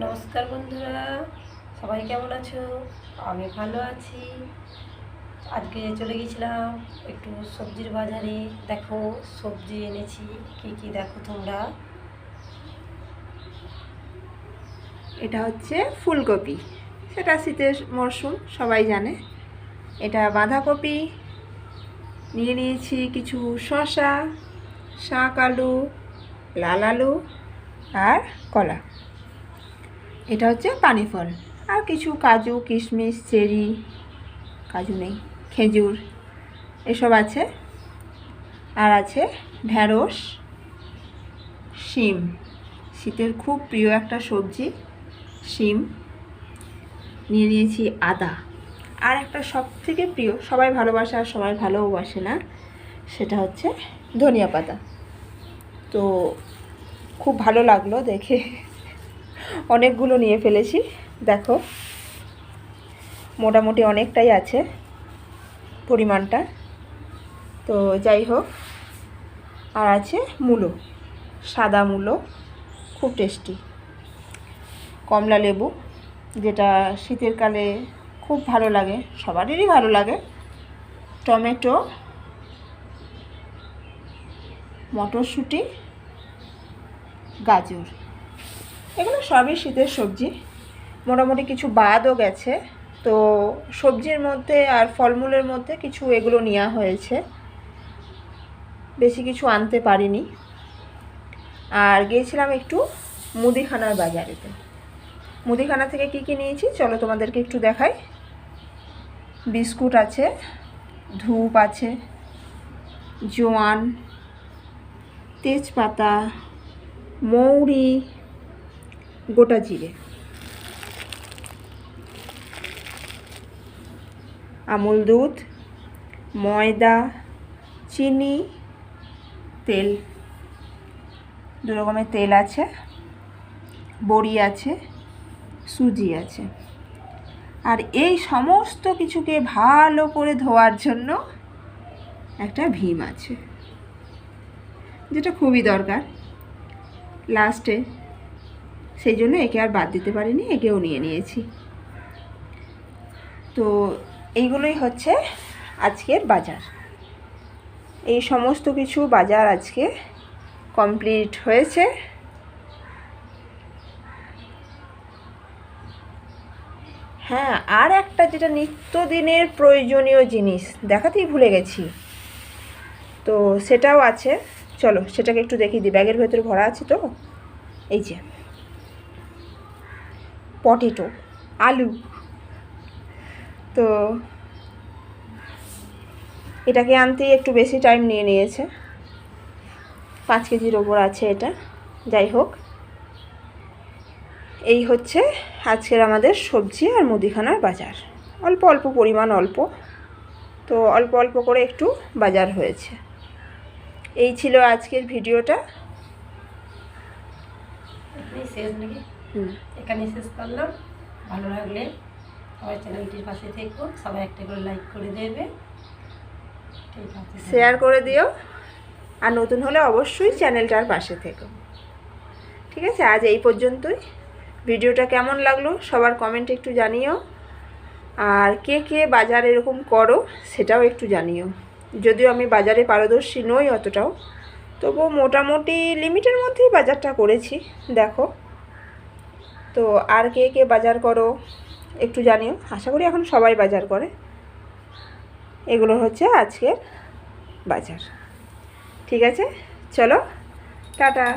নমস্কার বন্ধুরা, সবাই কেমন আছো? আমি ভালো আছি। আজকে চলে গেছিলাম একটু সবজির বাজারে। দেখো সবজি এনেছি কি কি, দেখো তোমরা। এটা হচ্ছে ফুলকপি, সেটা শীতের মরশুম সবাই জানে। এটা বাঁধাকপি নিয়ে নিয়েছি, কিছু শসা, শাক আলু, লাল আলু আর কলা। এটা হচ্ছে পানি ফল, আর কিছু কাজু কিশমিশ চেরি, কাজু নেই, খেজুর এসব আছে। আর আছে ঢ্যাঁড়স, শিম, শীতের খুব প্রিয় একটা সবজি শিম। নিয়ে নিয়েছি আদা, আর একটা সব থেকে প্রিয়, সবাই ভালোবাসে আর সবাই ভালোবাসে না, সেটা হচ্ছে ধনিয়া পাতা। তো খুব ভালো লাগলো দেখে, অনেকগুলো নিয়ে ফেলেছি। দেখো মোটামুটি অনেকটাই আছে পরিমাণটা। তো যাই হোক, আর আছে মূলো, সাদা মূলো, খুব টেস্টি। কমলা লেবু, যেটা শীতের কালে খুব ভালো লাগে, সবারই ভালো লাগে। টমেটো, মটরশুঁটি, গাজর, এগুলো সবই শীতের সবজি। মোটামুটি কিছু বাদও গেছে, তো সবজির মধ্যে আর ফলমূলের মধ্যে কিছু এগুলো নেওয়া হয়েছে, বেশি কিছু আনতে পারিনি। আর গিয়েছিলাম একটু মুদিখানার বাজারেতে। মুদিখানা থেকে কি কি নিয়েছি চলো তোমাদেরকে একটু দেখাই। বিস্কুট আছে, ধূপ আছে, জোয়ান, তেজপাতা, মৌরি, গোটা জিরে, আমুল দুধ, ময়দা, চিনি, তেল, দু রকমের তেল আছে, বড়ি আছে, সুজি আছে। আর এই সমস্ত কিছুকে ভালো করে ধোয়ার জন্য একটা ভীম আছে, যেটা খুবই দরকার লাস্টে, সেই জন্য একে আর বাদ দিতে পারিনি, একেও নিয়ে নিয়েছি। তো এইগুলোই হচ্ছে আজকের বাজার। এই সমস্ত কিছু বাজার আজকে কমপ্লিট হয়েছে। হ্যাঁ, আর একটা যেটা নিত্যদিনের প্রয়োজনীয় জিনিস দেখাতেই ভুলে গেছি, তো সেটাও আছে। চলো সেটাকে একটু দেখিয়ে দিই। ব্যাগের ভেতরে ভরা আছে তো, এই যে পটেটো, আলু। তো এটাকে আনতেই একটু বেশি টাইম নিয়ে নিয়েছে, 5 কেজির ওপর আছে এটা। যাই হোক, এই হচ্ছে আজকের আমাদের সবজি আর মুদিখানার বাজার। অল্প অল্প পরিমাণ, অল্প, তো অল্প অল্প করে একটু বাজার হয়েছে। এই ছিল আজকের ভিডিওটা। এখানেই শেষ নাকি? এখানেই শেষ করলাম। ভালো লাগলে সবাই চ্যানেলটির পাশে থেকো, সবাই একটা করে লাইক করে দেবে, ঠিক আছে, শেয়ার করে দিও, আর নতুন হলে অবশ্যই চ্যানেলটার পাশে থেকো। ঠিক আছে, আজ এই পর্যন্তই। ভিডিওটা কেমন লাগলো সবার কমেন্টে একটু জানিও, আর কে কে বাজার এরকম করো সেটাও একটু জানিও। যদিও আমি বাজারে পারদর্শী নই অতটাও, তবুও মোটামুটি লিমিটের মধ্যেই বাজারটা করেছি। দেখো, তো আর কে কে বাজার করো একটু জানিও। আশা করি এখন সবাই বাজার করে। এগুলো হচ্ছে আজকের বাজার। ঠিক আছে, চলো টাটা।